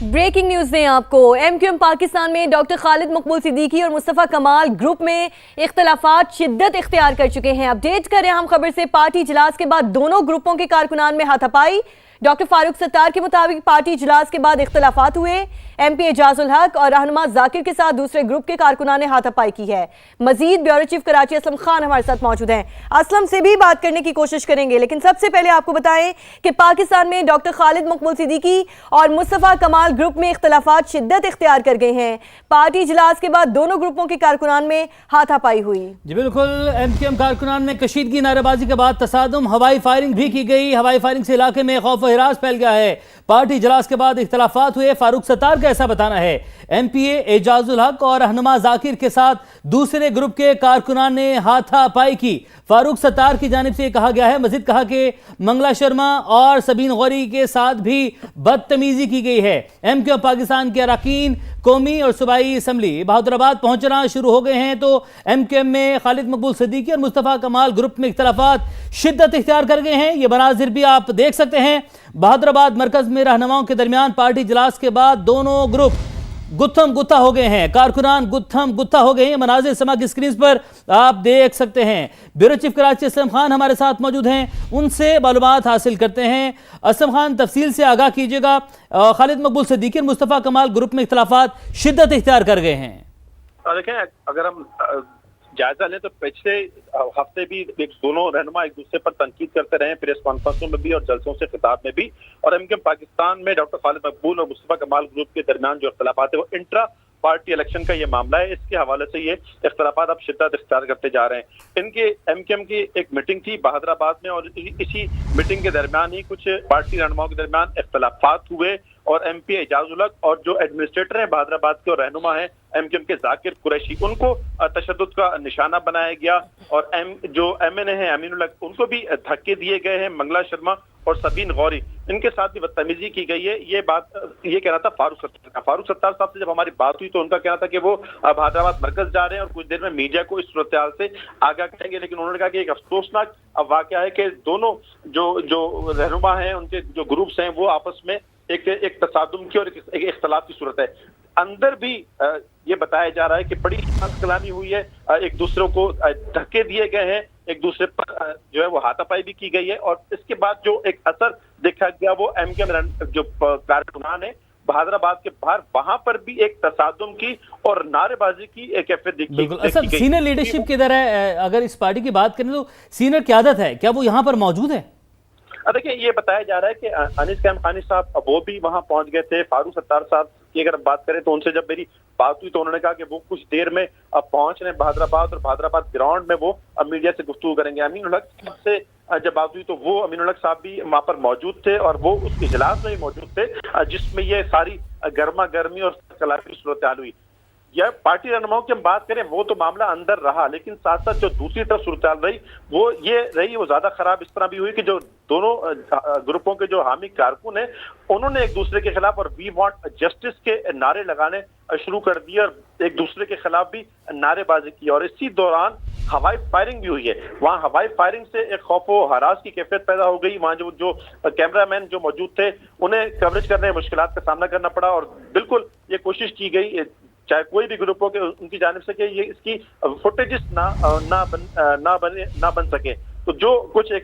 Breaking news दें आपको। MQM Pakistan में डॉक्टर खालिद मकबूल सिद्दीकी और मुस्तफ़ा कमाल ग्रुप में इख्तलाफात शिद्दत इख्तियार कर चुके हैं। अपडेट करें हम खबर से, पार्टी इजलास के बाद दोनों ग्रुपों के कारकुनान में हाथापाई। डॉक्टर फारूक सत्तार के मुताबिक पार्टी इजलास के बाद इख्तलाफात हुए। एमपी एजाजुल हक और रहनुमा जाकिर के साथ दूसरे ग्रुप के कारकुनान ने हाथापाई की है। मजीद ब्यूरो चीफ कराची असलम खान हमारे साथ मौजूद हैं। असलम से भी बात करने की कोशिश करेंगे, लेकिन सबसे पहले आपको बताएं कि पाकिस्तान में डॉक्टर खालिद मकबूल सिद्दीकी और मुस्तफ़ा कमाल ग्रुप में इख्तलाफात शिद्दत इख्तियार कर गए हैं। पार्टी इजलास के बाद दोनों ग्रुपों के कारकुनान में हाथापाई हुई। जी बिल्कुल, एमक्यूएम कारकुनान में कशीदगी, नारेबाजी के बाद तसादुम, हवाई फायरिंग भी की गई। हवाई फायरिंग से इलाके में खौफ व हिरास फैल गया है। पार्टी इजलास के बाद इख्तलाफात हुए। फारूक सत्तार का ऐसा बताना है। एमपीए एजाजुल हक और रहनुमा जाकिर के साथ दूसरे ग्रुप के कारकुनान ने हाथापाई की। फारूक सत्तार की जानिब से कहा गया है, मजीद कहा कि मंगला शर्मा और सबीन गौरी के साथ भी बदतमीजी की गई है। एमक्यूएम पाकिस्तान के अरकान कौमी और सूबाई असम्बली बहादुराबाद पहुंचना शुरू हो गए हैं, तो एमक्यूएम में खालिद मकबूल सिद्दीकी और मुस्तफ़ा कमाल ग्रुप में इख्तलाफात शिद्दत इख्तियार कर गए हैं। ये मनाजिर भी आप देख सकते हैं। बहादुराबाद मरकज में रहनुमाओं के दरमियान पार्टी इजलास के बाद दोनों ग्रुप गुत्थम गुत्था हो गए हैं। कारकुनान गुत्थम गुत्था हो गए हैं। मनाजिर समा की स्क्रीन पर आप देख सकते हैं। ब्यूरो चीफ कराची असलम खान हमारे साथ मौजूद हैं, उनसे मालूमात हासिल करते हैं। असलम खान, तफसील से आगाह कीजिएगा। खालिद मकबूल सिद्दीकी और मुस्तफ़ा कमाल ग्रुप में इख्तलाफात शिद्दत इख्तियार कर गए हैं। देखें, अगर हम जायजा लें तो पिछले हफ्ते भी दोनों रहनुमा एक दूसरे पर तनकीद करते रहे, प्रेस कॉन्फ्रेंसों में भी और जलसों से खिताब में भी। और एमक्यूएम पाकिस्तान में डॉक्टर खालिद मकबूल और मुस्तफ़ा कमाल ग्रुप के दरमियान जो इख्तलाफात है वो इंट्रा पार्टी इलेक्शन का ये मामला है। इसके हवाले से ये इख्तलाफात अब शिद्दत इख्तियार करते जा रहे हैं। इनके एमक्यूएम की एक मीटिंग थी बहादुराबाद में और इसी मीटिंग के दरमियान ही कुछ पार्टी रहनुमाओं के दरमियान इख्तलाफात हुए और एमपी एजाजुल हक और जो एडमिनिस्ट्रेटर हैं बहादुराबाद के और रहनुमा हैं एमक्यूएम के जाकिर कुरैशी, उनको तशद्दुद का निशाना बनाया गया। और जो एमएनए हैं अमीनुल हक, उनको भी धक्के दिए गए हैं। मंगला शर्मा और सबीन गौरी, इनके साथ भी बदतमीजी की गई है। ये कहना था फारूक सत्तार का। फारूक सत्तार साहब से जब हमारी बात हुई तो उनका कहना था कि वो बहादुराबाद मरकज जा रहे हैं और कुछ देर में मीडिया को इस सूरत-ए-हाल से आगाह करेंगे। लेकिन उन्होंने कहा कि एक अफसोसनाक वाकया है कि दोनों जो रहनुमा हैं, उनके जो ग्रुप्स हैं, वो आपस में एक तसादुम की और एक इख्तलाफ की सूरत है। अंदर भी ये बताया जा रहा है कि बड़ी कलामी हुई है, एक दूसरे को धक्के दिए गए हैं, एक दूसरे पर जो है वो हाथापाई भी की गई है। और इसके बाद जो एक असर देखा गया वो एमक्यूएम जो कारकुनान है बहादुराबाद के बाहर, वहां पर भी एक तसादुम की और नारेबाजी की एक कैफियत देखी। सीनियर लीडरशिप किधर है? अगर इस पार्टी की बात करें तो सीनियर क़यादत है, क्या वो यहाँ पर मौजूद है? देखिए, ये बताया जा रहा है कि अनीस कैम साहब वो भी वहां पहुंच गए थे। फारूक सत्तार साहब की अगर बात करें तो उनसे जब मेरी बात हुई तो उन्होंने कहा कि वो कुछ देर में अब पहुंच रहे बहादुराबाद और बहादुराबाद ग्राउंड में वो मीडिया से गुफ्तगू करेंगे। अमीनुल हक से जब बात हुई तो वो अमीनुल हक साहब भी वहां पर मौजूद थे और वो उस इजलास में भी मौजूद थे जिसमें ये सारी गर्मा गर्मी और कलाफी सूरत-ए-हाल हुई। या पार्टी रहनुमाओं की हम बात करें वो तो मामला अंदर रहा, लेकिन साथ साथ जो दूसरी तरफ सूरत-ए-हाल रही वो ज्यादा खराब इस तरह भी हुई कि जो दोनों ग्रुपों के जो हामी कारकुन हैं उन्होंने एक दूसरे के खिलाफ और वी वांट जस्टिस के नारे लगाने शुरू कर दिए और एक दूसरे के खिलाफ भी नारेबाजी की। और इसी दौरान हवाई फायरिंग भी हुई है। वहाँ हवाई फायरिंग से एक खौफ व हरास की कैफियत पैदा हो गई। वहाँ जो कैमरामैन जो मौजूद थे उन्हें कवरेज करने में मुश्किलात का सामना करना पड़ा और बिल्कुल ये कोशिश की गई चाहे कोई भी ग्रुप हो के उनकी जानिब से कि ये इसकी फुटेजेस ना बन सके। तो जो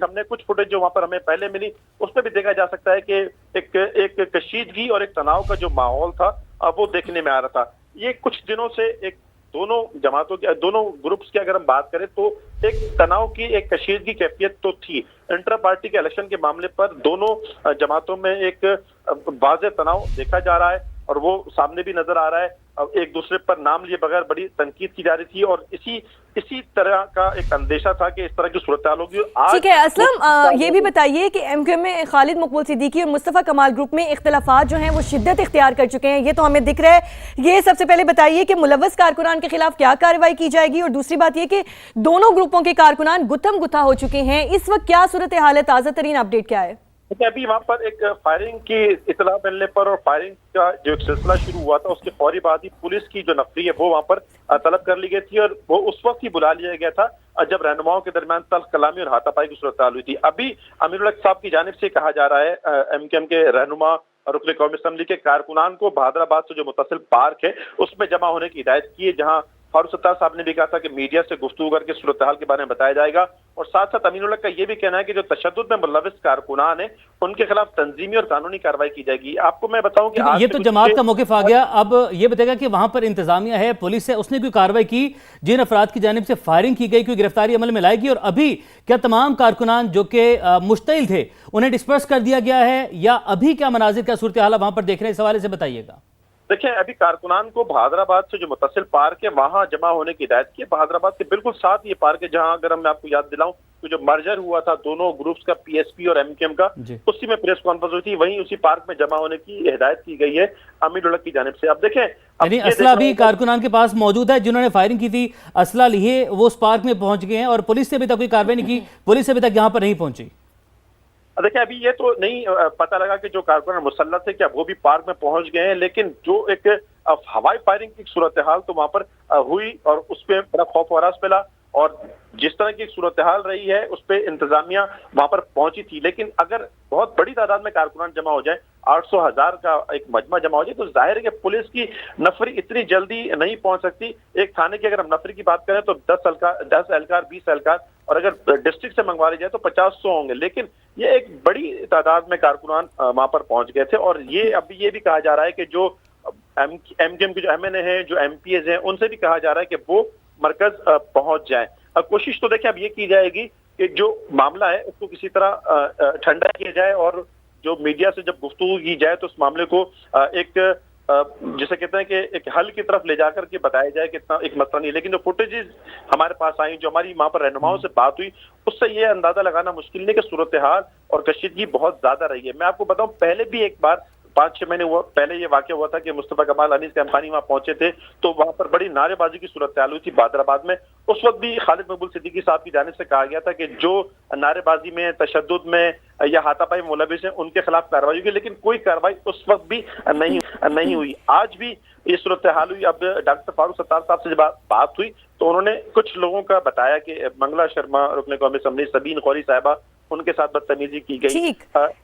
हमने कुछ फुटेज जो वहां पर हमें पहले मिली उसमें भी देखा जा सकता है कि एक कशीदगी और एक तनाव का जो माहौल था वो देखने में आ रहा था। ये कुछ दिनों से दोनों जमातों की, दोनों ग्रुप्स की अगर हम बात करें तो एक तनाव की, एक कशीदगी कैफियत तो थी। इंटर पार्टी के इलेक्शन के मामले पर दोनों जमातों में एक वाज़ेह तनाव देखा जा रहा है और वो सामने भी नजर आ रहा है। अब एक दूसरे पर नाम लिए बगैर बड़ी तनकीद की जा रही थी और इसी तरह का एक अंदेशा था कि इस तरह की सूरत-ए-हाल होगी। ठीक है असलम, ये भी बताइए कि एमक्यूएम में खालिद मकबूल सिद्दीकी और मुस्तफ़ा कमाल ग्रुप में इख्तलाफात जो हैं वो शिद्दत इख्तियार कर चुके हैं, ये तो हमें दिख रहा है। ये सबसे पहले बताइए कि मुलव्वस कारकुनान के खिलाफ क्या कार्रवाई की जाएगी, और दूसरी बात ये कि दोनों ग्रुपों के कारकुनान गुत्थम गुत्था हो चुके हैं, इस वक्त क्या सूरत-ए-हाल है, ताज़ा तरीन अपडेट क्या है? देखिए अभी वहाँ पर एक फायरिंग की इतला मिलने पर और फायरिंग का जो एक सिलसिला शुरू हुआ था उसके फौरी बाद ही पुलिस की जो नफरी है वो वहाँ पर तलब कर ली गई थी और वो उस वक्त ही बुला लिया गया था जब रहनुमाओं के दरमियान तल्ख कलामी और हाथापाई की सूरत हुई थी। अभी अमीरुल हक साहब की जानिब से कहा जा रहा है एमकेएम के रहनुमा और रुकन कौमी असम्बली के कारकुनान को बहादुराबाद से जो मुत्तसिल पार्क है उसमें जमा होने की हिदायत की है, जहाँ फारूक सत्तार साहब ने भी कहा था कि मीडिया से गुफ्तगू करके सूरत हाल के बारे में बताया जाएगा। और साथ साथ अमीनुल हक का ये भी कहना है कि जो तशद्दुद में मुलविस कारकुनान है उनके खिलाफ तंजीमी और कानूनी कार्रवाई की जाएगी। आपको मैं बताऊं कि आज ये तो जमात का मौक़िफ़ आ गया। अब ये बताएगा कि वहां पर इंतजामिया है, पुलिस है, उसने कोई कार्रवाई की? जिन अफराद की जानिब से फायरिंग की गई कोई गिरफ्तारी अमल में लाएगी? और अभी क्या तमाम कारकुनान जो कि मुश्तिल थे उन्हें डिस्पर्स कर दिया गया है या अभी क्या मनाजिर, क्या सूरत हाल वहां पर देख रहे हैं? इस हवाले से बताइएगा। देखिए अभी कारकुनान को बहादुराबाद से जो मुत्तसिल पार्क है वहां जमा होने की हिदायत की है। बहादुराबाद के बिल्कुल साथ ये पार्क है जहां अगर मैं आपको याद दिलाऊं तो जो मर्जर हुआ था दोनों ग्रुप्स का, पीएसपी और एमकेएम का, उसी में प्रेस कॉन्फ्रेंस हुई थी, वहीं उसी पार्क में जमा होने की हिदायत की गई है अमीरुल हक की जानिब से। अब देखें यानी असला भी कारकुनान के पास मौजूद है, जिन्होंने फायरिंग की थी असला लिए वो उस पार्क में पहुंच गए हैं और पुलिस से अभी तक कोई कार्रवाई नहीं की, पुलिस अभी तक यहाँ पर नहीं पहुंची। देखिए अभी ये तो नहीं पता लगा कि जो कारकुनान मुसल्लत थे क्या वो भी पार्क में पहुंच गए हैं, लेकिन जो एक हवाई फायरिंग की सूरत हाल तो वहां पर हुई और उस पर बड़ा खौफ वरास फैला और जिस तरह की सूरत हाल रही है उस पर इंतजामिया वहां पर पहुंची थी। लेकिन अगर बहुत बड़ी तादाद में कारकुनान जमा हो जाए, 800,000 का एक मजमा जमा हो जाए, तो जाहिर है कि पुलिस की नफरी इतनी जल्दी नहीं पहुंच सकती। एक थाने की अगर हम नफरी की बात करें तो 10 एहलकार 20 एहलकार, और अगर डिस्ट्रिक्ट से मंगवा ली जाए तो 50-100 होंगे। लेकिन ये एक बड़ी तादाद में कारकुनान वहां पर पहुंच गए थे और ये अभी ये भी कहा जा रहा है कि जो एमकेएम के जो एमएनए हैं, जो एमपीएस हैं, उनसे भी कहा जा रहा है कि वो मरकज पहुंच जाए। कोशिश तो देखिए अब ये की जाएगी कि जो मामला है उसको किसी तरह ठंडा किया जाए और जो मीडिया से जब गुफ्तगू की जाए तो उस मामले को एक जिसे कहते हैं कि एक हल की तरफ ले जाकर के बताया जाए कि इतना एक मसला नहीं। लेकिन जो फुटेजेस हमारे पास आई, जो हमारी वहां पर रहनुमाओं से बात हुई, उससे ये अंदाजा लगाना मुश्किल नहीं कि सूरत हाल और कशीदगी बहुत ज्यादा रही है। मैं आपको बताऊं पहले भी एक बार 5-6 महीने पहले ये वाकया हुआ था कि मुस्तफा कमाल अनीस कैम्पानी वहां पहुंचे थे तो वहां पर बड़ी नारेबाजी की सूरत हाल हुई थी बहादुराबाद में। उस वक्त भी खालिद मकबूल सिद्दीकी साहब की जानिब से कहा गया था कि जो नारेबाजी में, तशद्दुद में या हाथापाई में मुलविस हैं उनके खिलाफ कार्रवाई होगी, लेकिन कोई कार्रवाई उस वक्त भी नहीं हुई। आज भी ये सूरत हाल हुई। अब डॉक्टर फारूक सत्तार साहब से जब बात हुई तो उन्होंने कुछ लोगों का बताया कि मंगला शर्मा, रुकन कौमी असम्बली, सबीन खौरी साहिबा, उनके साथ बदतमीजी की गई।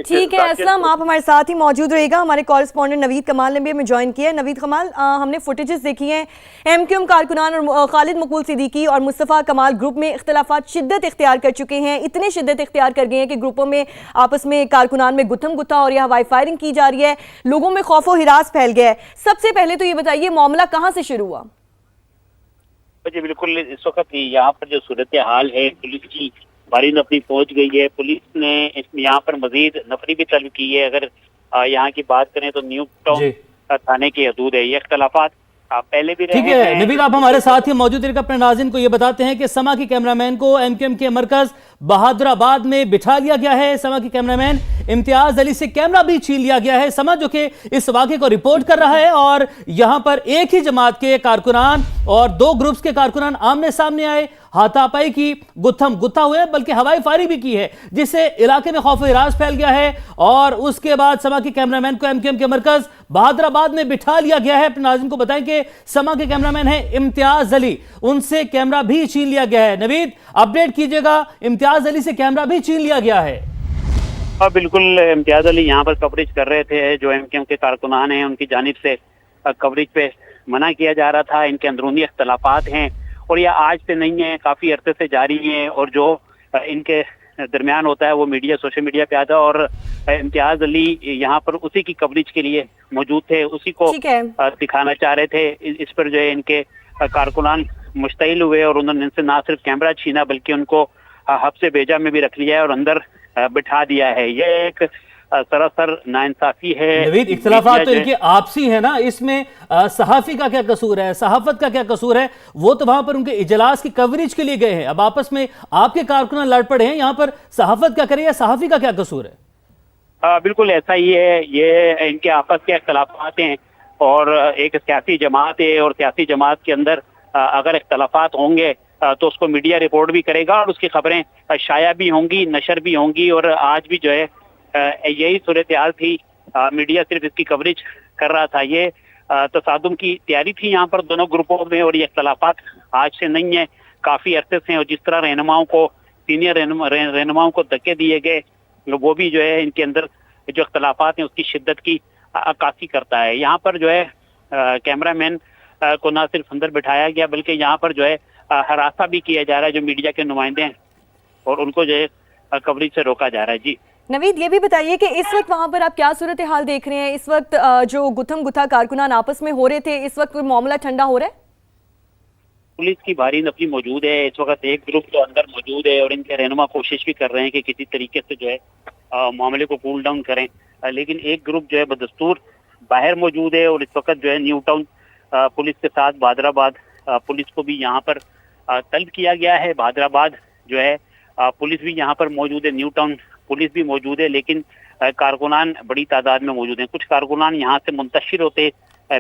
ठीक है असलम, आप हमारे साथ ही मौजूद रहिएगा। हमारे कॉरेस्पॉन्डेंट नवीद कमाल ने भी हमें ज्वाइन किया है। नवीद कमाल, हमने फुटेजेस देखी हैं एमकेएम कारकुनान और खालिद मकबूल सिद्दीकी और मुस्तफा कमाल ग्रुप में इख्तलाफात शिद्दत इख्तियार कर चुके हैं। इतने शिद्दत इख्तियार कर गए हैं कि ग्रुपों में आपस में कारकुनान में गुत्थम गुत्था और या हवाई फायरिंग की जा रही है, लोगों में खौफ व हिरास फैल गया है। सबसे पहले तो ये बताइए मामला कहाँ से शुरू हुआ? जी बिल्कुल, इस वक्त यहाँ पर जो सूरत हाल है, पुलिस की भारी नफरी पहुंच गई है। पुलिस ने यहाँ पर मजीद नफरी भी तलब की है। अगर यहाँ की बात करें तो न्यू टाउन थाने की हदूद है। ये इख्तलाफात पहले भी ठीक है। नवीद, आप हमारे साथ ही मौजूद रहिएगा। अपने नाज़रीन को ये बताते हैं कि समा की कैमरामैन को एमकेएम के मरकज बहादुराबाद में बिठा लिया गया है। समा की कैमरामैन इम्तियाज अली से कैमरा भी छीन लिया गया है। समा जो कि इस वाक़े को रिपोर्ट कर रहा है और यहाँ पर एक ही जमात के कारकुनान और दो ग्रुप्स के कारकुनान आमने सामने आए, हाथापाई की, गुत्थम गुत्था हुए, बल्कि हवाई फायरिंग भी की है, जिससे इलाके में खौफ हिरास फैल गया है। और उसके बाद समा की कैमरामैन को एमकेएम के मरकज बहादुराबाद में बिठा लिया गया है। अपने नाज़रीन को बताएं कि समा के कैमरामैन है इम्तियाज अली, उनसे कैमरा भी छीन लिया गया है। नवीद, अपडेट कीजिएगा, इम्तियाज अली से कैमरा भी छीन लिया गया है। बिल्कुल, इम्तियाज अली यहाँ पर कवरेज कर रहे थे। जो एमकेएम के कारकुनान हैं उनकी जानिब से कवरेज पे मना किया जा रहा था। इनके अंदरूनी इख्तलाफात हैं और यह आज से नहीं है, काफी अरसे से जारी है। और जो इनके दरमियान होता है वो मीडिया, सोशल मीडिया पे आता है और इम्तियाज अली यहाँ पर उसी की कवरेज के लिए मौजूद थे, उसी को दिखाना चाह रहे थे। इस पर जो है इनके कारकुनान मुश्तिल हुए और उन्होंने इनसे ना सिर्फ कैमरा छीना बल्कि उनको हब्से बेजा में भी रख लिया है और अंदर बिठा दिया है। यह एक सरासर नाइंसाफी है। नवीद, इख्तिलाफात तो इनके आपसी है ना, इसमें सहाफी का क्या कसूर है, सहाफत का क्या कसूर है? वो तो वहां पर उनके इजलास की कवरेज के लिए गए हैं। अब आपस में आपके कारकुनान लड़ पड़े हैं, यहाँ पर सहाफत क्या करे या सहाफी का क्या कसूर है? बिल्कुल ऐसा ही है। ये इनके आपस के इख्तिलाफात हैं और एक सियासी जमात है और सियासी जमात के अंदर अगर इख्तिलाफात होंगे तो उसको मीडिया रिपोर्ट भी करेगा और उसकी खबरें शाया भी होंगी, नशर भी होंगी। और आज भी जो है यही सूरत हाल थी। मीडिया सिर्फ इसकी कवरेज कर रहा था। ये तसादुम की तैयारी थी यहाँ पर दोनों ग्रुपों में, और ये इख्तलाफात आज से नहीं है, काफी अरसे से। और जिस तरह रहनुमाओं को, सीनियर रहनुमाओं को धक्के दिए गए, वो भी जो है इनके अंदर जो इख्तलाफात हैं उसकी शिद्दत की अक्कासी करता है। यहाँ पर जो है कैमरामैन को ना सिर्फ अंदर बिठाया गया, बल्कि यहाँ पर जो है हरासा भी किया जा रहा है जो मीडिया के नुमाइंदे हैं, और उनको जो है कवरेज से रोका जा रहा है। जी नवीद, ये भी बताइए कि इस वक्त वहां पर आप क्या सूरत हाल देख रहे हैं? इस वक्त जो गुथम गुथा कारकुनान आपस में हो रहे थे, इस वक्त कोई मामला ठंडा हो रहा है? पुलिस की भारी नफरी मौजूद है। इस वक्त एक ग्रुप तो अंदर मौजूद है, और इनके रहनुमा कोशिश भी कर रहे हैं कि किसी तरीके से जो है मामले को कूल डाउन करें, लेकिन एक ग्रुप जो है बदस्तूर बाहर मौजूद है। और इस वक्त जो है न्यू टाउन पुलिस के साथ बहादुराबाद पुलिस को भी यहाँ पर तलब किया गया है। बहादुराबाद जो है पुलिस भी यहाँ पर मौजूद है, न्यू टाउन पुलिस भी मौजूद है, लेकिन कारकुनान बड़ी तादाद में मौजूद हैं। कुछ कारकुनान यहाँ से मुंतशिर होते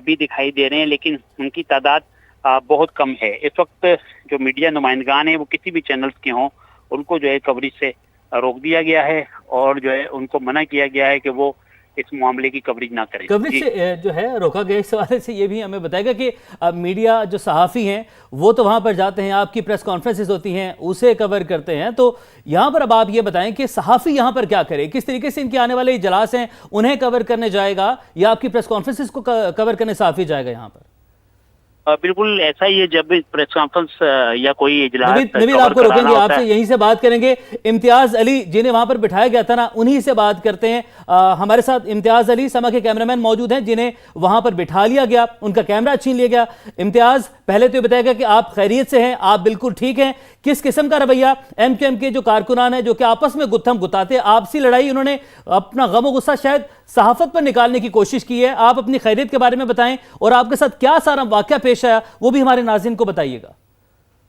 भी दिखाई दे रहे हैं, लेकिन उनकी तादाद बहुत कम है। इस वक्त जो मीडिया नुमाइंदगान हैं वो किसी भी चैनल्स के हों, उनको जो है कवरेज से रोक दिया गया है, और जो है उनको मना किया गया है कि वो इस मामले की कवरेज ना करें। कवरेज से जो है रोका गया। इस हवाले से ये भी हमें बताएगा कि मीडिया जो सहाफ़ी हैं वो तो वहाँ पर जाते हैं, आपकी प्रेस कॉन्फ्रेंसेस होती हैं, उसे कवर करते हैं, तो यहाँ पर अब आप ये बताएं कि सहाफ़ी यहाँ पर क्या करे, किस तरीके से इनके आने वाले इजलास हैं उन्हें कवर करने जाएगा, या आपकी प्रेस कॉन्फ्रेंसेस को कवर करने सहाफ़ी जाएगा यहाँ पर? बिल्कुल ऐसा ही है। जब भी प्रेस कॉन्फ्रेंस या कोई इजलास नवीद आपको रोकेंगे, आपसे यहीं से बात करेंगे। इम्तियाज अली जिन्हें वहां पर बिठाया गया था ना, उन्हीं से बात करते हैं। हमारे साथ इम्तियाज अली समा के कैमरामैन मौजूद हैं, जिन्हें वहां पर बिठा लिया गया, उनका कैमरा छीन लिया गया। इम्तियाज, पहले तो ये बताएगा कि आप खैरियत से हैं, आप बिल्कुल ठीक हैं? किस किस्म का रवैया एमक्यूएम के जो कारकुनान हैं, जो कि आपस में गुत्थम गुताते, आपसी लड़ाई, उन्होंने अपना गम और गुस्सा शायद सहाफत पर निकालने की कोशिश की है, आप अपनी खैरियत के बारे में बताएं, और आपके साथ क्या सारा वाकया पेश आया वो भी हमारे नाज़रीन को बताइएगा।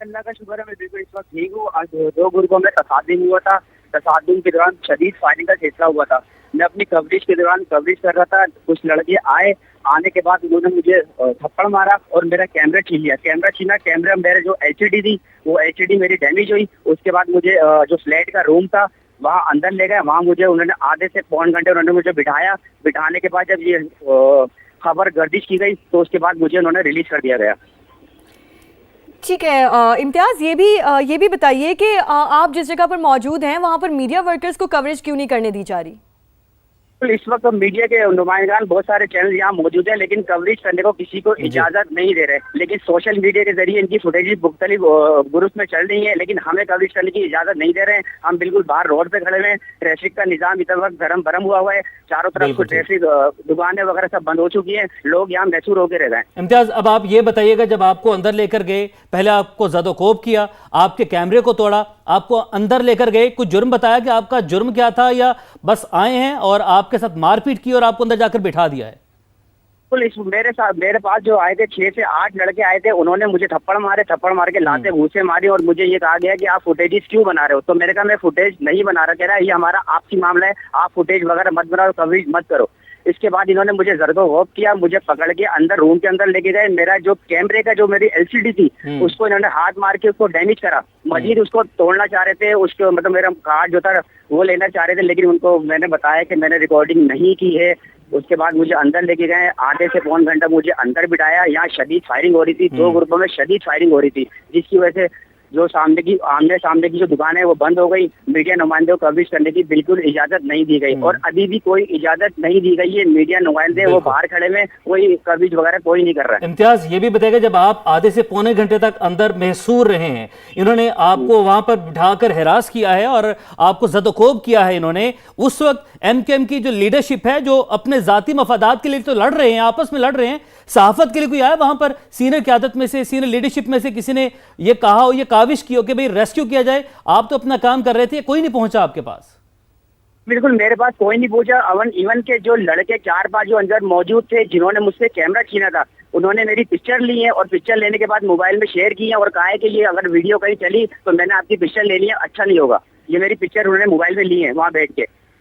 अल्लाह का शुक्र है, मैं बिल्कुल इस वक्त ठीक हूँ। आज दो ग्रुपों में तसादुम हुआ था। तसादुम के दौरान शदीद फायरिंग का सिलसिला हुआ था। मैं अपनी कवरेज के दौरान कवरेज कर रहा था, कुछ लड़के आए, आने के बाद उन्होंने मुझे थप्पड़ मारा और मेरा कैमरा छीन लिया। कैमरा छीना, कैमरा मेरे जो एचडी थी वो एचडी मेरी डैमेज हुई। उसके बाद मुझे जो फ्लैट का रूम था वहाँ अंदर ले गए। वहाँ मुझे उन्होंने आधे से पौन घंटे उन्होंने मुझे बिठाया। बिठाने के बाद जब ये खबर गर्दिश की गई तो उसके बाद मुझे उन्होंने रिलीज कर दिया गया। ठीक है इम्तियाज, ये भी बताइए कि आप जिस जगह पर मौजूद हैं वहाँ पर मीडिया वर्कर्स को कवरेज क्यों नहीं करने दी जा रही? इस वक्त मीडिया के नुमाइंदगान बहुत सारे चैनल यहाँ मौजूद है, लेकिन कवरेज करने को किसी को इजाजत नहीं दे रहे। लेकिन सोशल मीडिया के जरिए इनकी फुटेज मुख्तलिफ ग्रुप में चल रही है, लेकिन हमें कवरेज करने की इजाजत नहीं दे रहे हैं। हम बिल्कुल बाहर रोड पे खड़े हुए हैं। ट्रैफिक का निजाम इतना वक्त गरम बरम हुआ है, चारों तरफ ट्रैफिक दुकानें वगैरह सब बंद हो चुकी है, लोग यहाँ महसूर होकर रह रहे हैं। इम्तियाज, अब आप ये बताइएगा, जब आपको अंदर लेकर गए, पहले आपको ज़दोकोब किया, आपके कैमरे को तोड़ा, आपको अंदर लेकर गए, कुछ जुर्म बताया कि आपका जुर्म क्या था, या बस आए हैं और आपके साथ मारपीट की और आपको अंदर जाकर बिठा दिया है? मेरे पास जो आए थे 6 से 8 लड़के आए थे, उन्होंने मुझे थप्पड़ मार के लाते भूसे मारी, और मुझे ये कहा गया कि आप फुटेज क्यों बना रहे हो? तो मैंने कहा मैं फुटेज नहीं बना रहा। कह रहा है ये हमारा आपसी मामला है, आप फुटेज वगैरह मत बनाओ, कवरेज मत करो। इसके बाद इन्होंने मुझे जर्दो किया, मुझे पकड़ के अंदर रूम के अंदर लेके गए। मेरा जो कैमरे का जो मेरी एलसीडी थी उसको इन्होंने हाथ मार के उसको डैमेज करा। मजीद उसको तोड़ना चाह रहे थे, उसको मतलब मेरा कार्ड जो था वो लेना चाह रहे थे, लेकिन उनको मैंने बताया कि मैंने रिकॉर्डिंग नहीं की है। उसके बाद मुझे अंदर लेके गए, आधे से पौन घंटा मुझे अंदर बिठाया। यहाँ शदीद फायरिंग हो रही थी, 2 ग्रुपों में शदीद फायरिंग हो रही थी, जिसकी वजह से जो आमने सामने की जो दुकान है वो बंद हो गई। मीडिया नुमाइंदों को कवरेज करने की बिल्कुल इजाजत नहीं दी गई, और अभी भी कोई इजाजत नहीं दी गई है। मीडिया नुमाइंदे वो बाहर खड़े में, कोई कवरेज वगैरह कोई नहीं कर रहा है। इम्तियाज, ये भी बताएगा, जब आप आधे से पौने घंटे तक अंदर महसूर रहे हैं, इन्होंने आपको वहां पर बिठाकर हिरास किया है और आपको ज़दोकोब किया है इन्होंने, उस वक्त एमक्यूएम की जो लीडरशिप है, जो अपने जाती मफादात के लिए तो लड़ रहे हैं, आपस में लड़ रहे हैं, सहाफत के लिए कोई आया वहां पर? सीनियर क़यादत में से, सीनियर लीडरशिप में से किसी ने ये कहा हो, ये काविश की हो कि भाई रेस्क्यू किया जाए? आप तो अपना काम कर रहे थे, कोई नहीं पहुंचा आपके पास? बिल्कुल मेरे पास कोई नहीं पहुंचा। इवन के जो लड़के 4-5 जो अंदर मौजूद थे जिन्होंने मुझसे कैमरा छीना था, उन्होंने मेरी पिक्चर ली है, और पिक्चर लेने के बाद मोबाइल में शेयर की है और कहा है कि ये अगर वीडियो कहीं चली तो मैंने आपकी पिक्चर ले ली है, अच्छा नहीं होगा। ये मेरी पिक्चर उन्होंने मोबाइल में ली है वहाँ बैठ के।